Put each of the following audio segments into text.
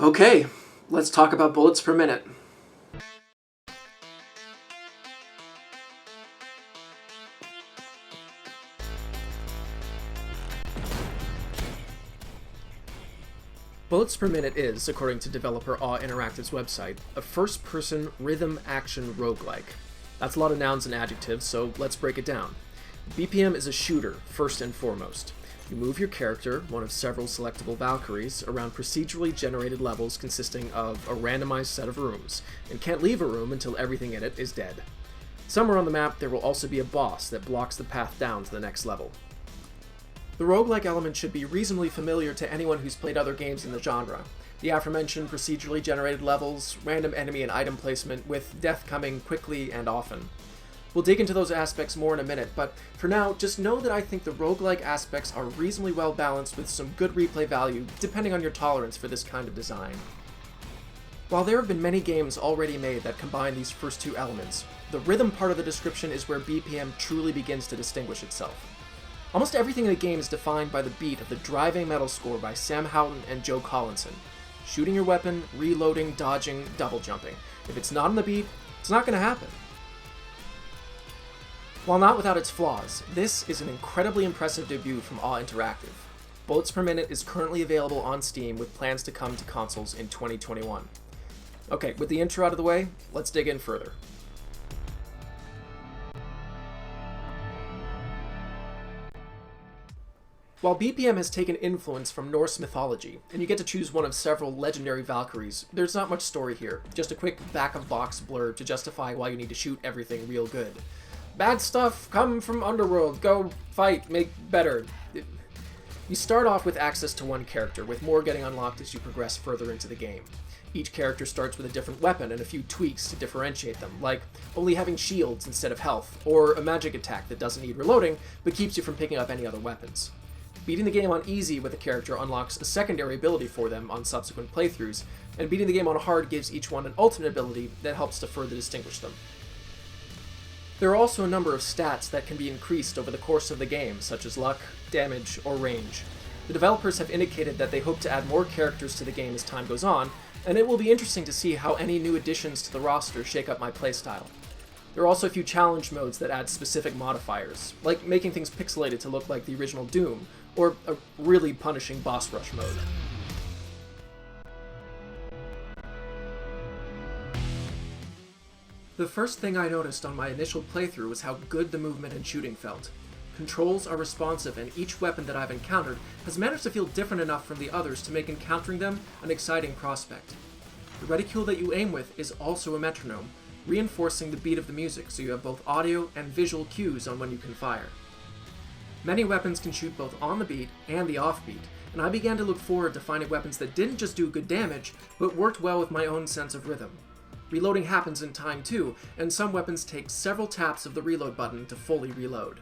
Okay, let's talk about bullets per minute. Bullets per Minute is, according to developer Awe Interactive's website, a first-person rhythm-action roguelike. That's a lot of nouns and adjectives, so let's break it down. BPM is a shooter, first and foremost. You move your character, one of several selectable Valkyries, around procedurally generated levels consisting of a randomized set of rooms, and can't leave a room until everything in it is dead. Somewhere on the map there will also be a boss that blocks the path down to the next level. The roguelike element should be reasonably familiar to anyone who's played other games in the genre. The aforementioned procedurally generated levels, random enemy and item placement, with death coming quickly and often. We'll dig into those aspects more in a minute, but for now, just know that I think the roguelike aspects are reasonably well balanced with some good replay value, depending on your tolerance for this kind of design. While there have been many games already made that combine these first two elements, the rhythm part of the description is where BPM truly begins to distinguish itself. Almost everything in the game is defined by the beat of the driving metal score by Sam Houghton and Joe Collinson. Shooting your weapon, reloading, dodging, double jumping. If it's not on the beat, it's not going to happen. While not without its flaws, this is an incredibly impressive debut from Awe Interactive. Bullets per Minute is currently available on Steam with plans to come to consoles in 2021. Okay, with the intro out of the way, let's dig in further. While BPM has taken influence from Norse mythology, and you get to choose one of several legendary Valkyries, there's not much story here, just a quick back-of-box blurb to justify why you need to shoot everything real good. Bad stuff come from Underworld, go fight, make better. You start off with access to one character, with more getting unlocked as you progress further into the game. Each character starts with a different weapon and a few tweaks to differentiate them, like only having shields instead of health, or a magic attack that doesn't need reloading, but keeps you from picking up any other weapons. Beating the game on easy with a character unlocks a secondary ability for them on subsequent playthroughs, and beating the game on hard gives each one an ultimate ability that helps to further distinguish them. There are also a number of stats that can be increased over the course of the game, such as luck, damage, or range. The developers have indicated that they hope to add more characters to the game as time goes on, and it will be interesting to see how any new additions to the roster shake up my playstyle. There are also a few challenge modes that add specific modifiers, like making things pixelated to look like the original Doom, or a really punishing boss rush mode. The first thing I noticed on my initial playthrough was how good the movement and shooting felt. Controls are responsive, and each weapon that I've encountered has managed to feel different enough from the others to make encountering them an exciting prospect. The reticule that you aim with is also a metronome, reinforcing the beat of the music so you have both audio and visual cues on when you can fire. Many weapons can shoot both on the beat and the offbeat, and I began to look forward to finding weapons that didn't just do good damage, but worked well with my own sense of rhythm. Reloading happens in time too, and some weapons take several taps of the reload button to fully reload.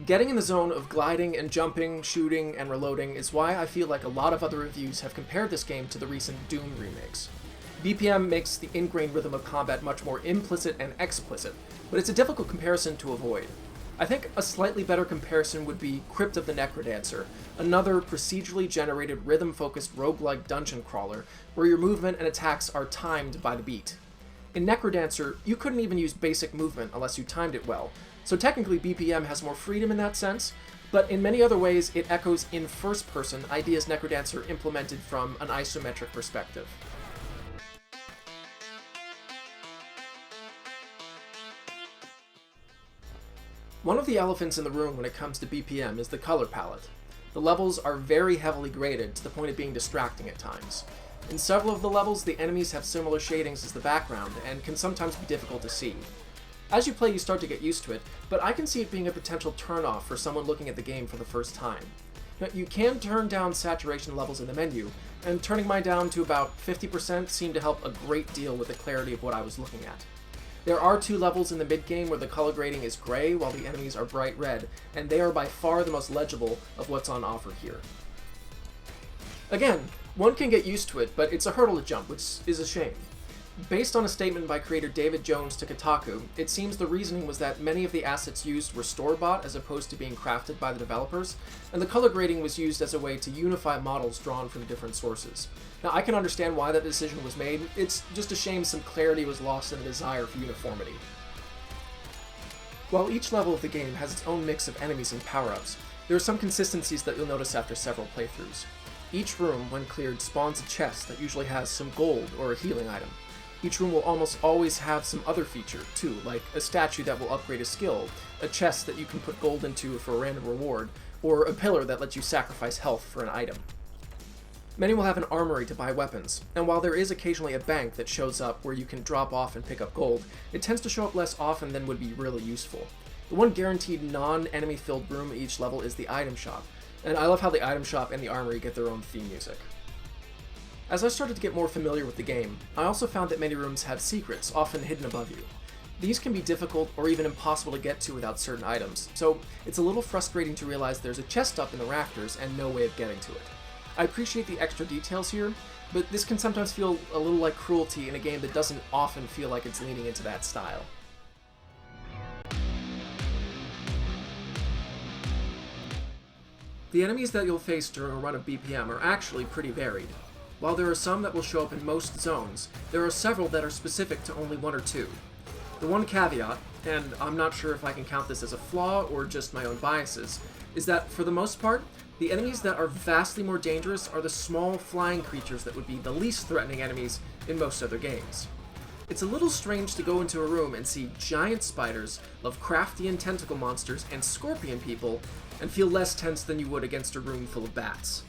Getting in the zone of gliding and jumping, shooting, and reloading is why I feel like a lot of other reviews have compared this game to the recent Doom remakes. BPM makes the ingrained rhythm of combat much more implicit and explicit, but it's a difficult comparison to avoid. I think a slightly better comparison would be Crypt of the Necrodancer, another procedurally generated rhythm-focused roguelike dungeon crawler where your movement and attacks are timed by the beat. In Necrodancer, you couldn't even use basic movement unless you timed it well, so technically BPM has more freedom in that sense, but in many other ways it echoes in first person ideas Necrodancer implemented from an isometric perspective. One of the elephants in the room when it comes to BPM is the color palette. The levels are very heavily graded to the point of being distracting at times. In several of the levels, the enemies have similar shadings as the background and can sometimes be difficult to see. As you play, you start to get used to it, but I can see it being a potential turn-off for someone looking at the game for the first time. Now, you can turn down saturation levels in the menu, and turning mine down to about 50% seemed to help a great deal with the clarity of what I was looking at. There are two levels in the mid-game where the color grading is gray while the enemies are bright red, and they are by far the most legible of what's on offer here. Again, one can get used to it, but it's a hurdle to jump, which is a shame. Based on a statement by creator David Jones to Kotaku, it seems the reasoning was that many of the assets used were store-bought as opposed to being crafted by the developers, and the color grading was used as a way to unify models drawn from different sources. Now, I can understand why that decision was made. It's just a shame some clarity was lost in the desire for uniformity. While each level of the game has its own mix of enemies and power-ups, there are some consistencies that you'll notice after several playthroughs. Each room, when cleared, spawns a chest that usually has some gold or a healing item. Each room will almost always have some other feature, too, like a statue that will upgrade a skill, a chest that you can put gold into for a random reward, or a pillar that lets you sacrifice health for an item. Many will have an armory to buy weapons, and while there is occasionally a bank that shows up where you can drop off and pick up gold, it tends to show up less often than would be really useful. The one guaranteed non-enemy filled room at each level is the item shop, and I love how the item shop and the armory get their own theme music. As I started to get more familiar with the game, I also found that many rooms have secrets, often hidden above you. These can be difficult or even impossible to get to without certain items, so it's a little frustrating to realize there's a chest up in the rafters and no way of getting to it. I appreciate the extra details here, but this can sometimes feel a little like cruelty in a game that doesn't often feel like it's leaning into that style. The enemies that you'll face during a run of BPM are actually pretty varied. While there are some that will show up in most zones, there are several that are specific to only one or two. The one caveat, and I'm not sure if I can count this as a flaw or just my own biases, is that for the most part, the enemies that are vastly more dangerous are the small flying creatures that would be the least threatening enemies in most other games. It's a little strange to go into a room and see giant spiders, Lovecraftian tentacle monsters, and scorpion people, and feel less tense than you would against a room full of bats.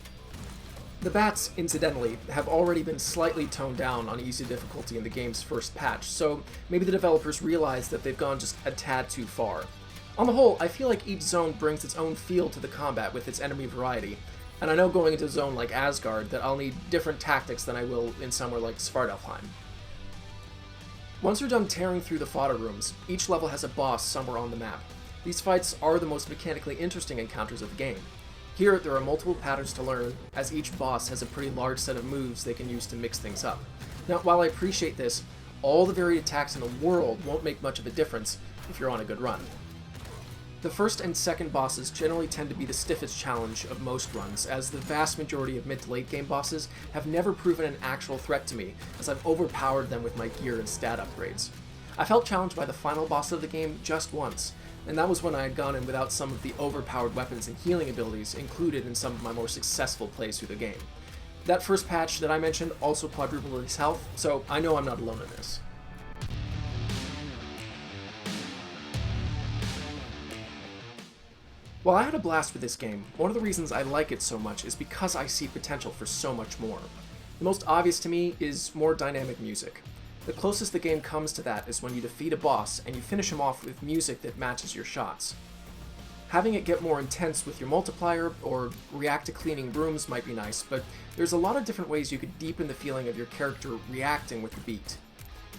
The bats, incidentally, have already been slightly toned down on easy difficulty in the game's first patch, so maybe the developers realize that they've gone just a tad too far. On the whole, I feel like each zone brings its own feel to the combat with its enemy variety, and I know going into a zone like Asgard that I'll need different tactics than I will in somewhere like Svartalfheim. Once you're done tearing through the fodder rooms, each level has a boss somewhere on the map. These fights are the most mechanically interesting encounters of the game. Here, there are multiple patterns to learn, as each boss has a pretty large set of moves they can use to mix things up. Now, while I appreciate this, all the varied attacks in the world won't make much of a difference if you're on a good run. The first and second bosses generally tend to be the stiffest challenge of most runs, as the vast majority of mid to late game bosses have never proven an actual threat to me, as I've overpowered them with my gear and stat upgrades. I felt challenged by the final boss of the game just once, and that was when I had gone in without some of the overpowered weapons and healing abilities included in some of my more successful plays through the game. That first patch that I mentioned also quadrupled his health, so I know I'm not alone in this. While I had a blast with this game, one of the reasons I like it so much is because I see potential for so much more. The most obvious to me is more dynamic music. The closest the game comes to that is when you defeat a boss and you finish him off with music that matches your shots. Having it get more intense with your multiplier or react to cleaning brooms might be nice, but there's a lot of different ways you could deepen the feeling of your character reacting with the beat.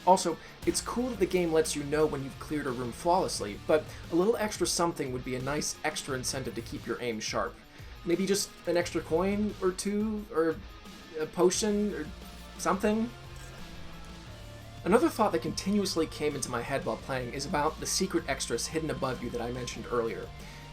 Also, it's cool that the game lets you know when you've cleared a room flawlessly, but a little extra something would be a nice extra incentive to keep your aim sharp. Maybe just an extra coin or two, or a potion, or something? Another thought that continuously came into my head while playing is about the secret extras hidden above you that I mentioned earlier.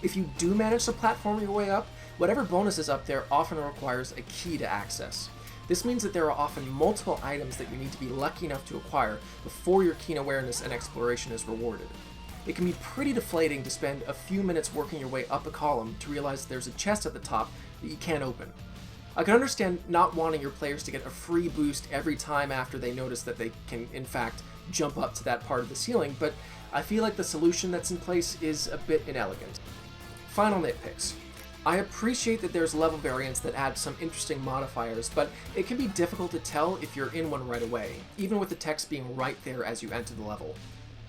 If you do manage to platform your way up, whatever bonus is up there often requires a key to access. This means that there are often multiple items that you need to be lucky enough to acquire before your keen awareness and exploration is rewarded. It can be pretty deflating to spend a few minutes working your way up a column to realize there's a chest at the top that you can't open. I can understand not wanting your players to get a free boost every time after they notice that they can, in fact, jump up to that part of the ceiling, but I feel like the solution that's in place is a bit inelegant. Final nitpicks. I appreciate that there's level variants that add some interesting modifiers, but it can be difficult to tell if you're in one right away, even with the text being right there as you enter the level.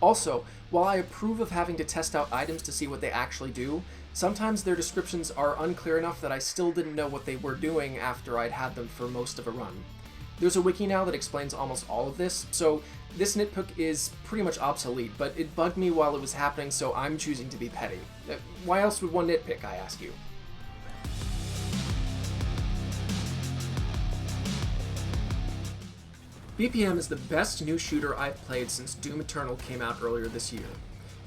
Also, while I approve of having to test out items to see what they actually do, sometimes their descriptions are unclear enough that I still didn't know what they were doing after I'd had them for most of a run. There's a wiki now that explains almost all of this, so this nitpick is pretty much obsolete, but it bugged me while it was happening, so I'm choosing to be petty. Why else would one nitpick, I ask you? BPM is the best new shooter I've played since Doom Eternal came out earlier this year.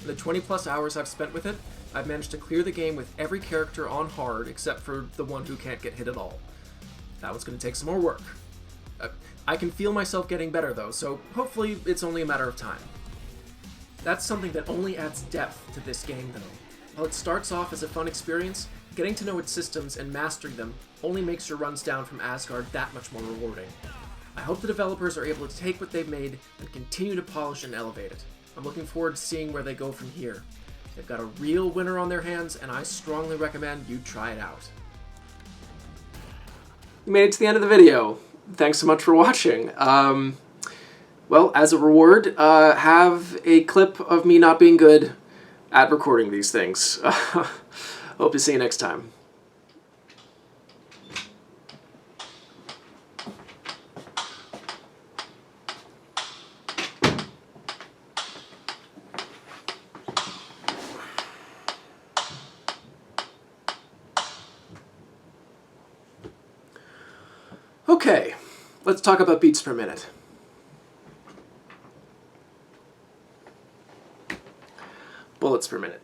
In the 20 plus hours I've spent with it, I've managed to clear the game with every character on hard except for the one who can't get hit at all. That one's going to take some more work. I can feel myself getting better though, so hopefully it's only a matter of time. That's something that only adds depth to this game though. While it starts off as a fun experience, getting to know its systems and mastering them only makes your runs down from Asgard that much more rewarding. I hope the developers are able to take what they've made and continue to polish and elevate it. I'm looking forward to seeing where they go from here. They've got a real winner on their hands, and I strongly recommend you try it out. You made it to the end of the video. Thanks so much for watching. Well, as a reward, have a clip of me not being good at recording these things. Hope to see you next time. Okay, let's talk about beats for a minute. Bullets per minute.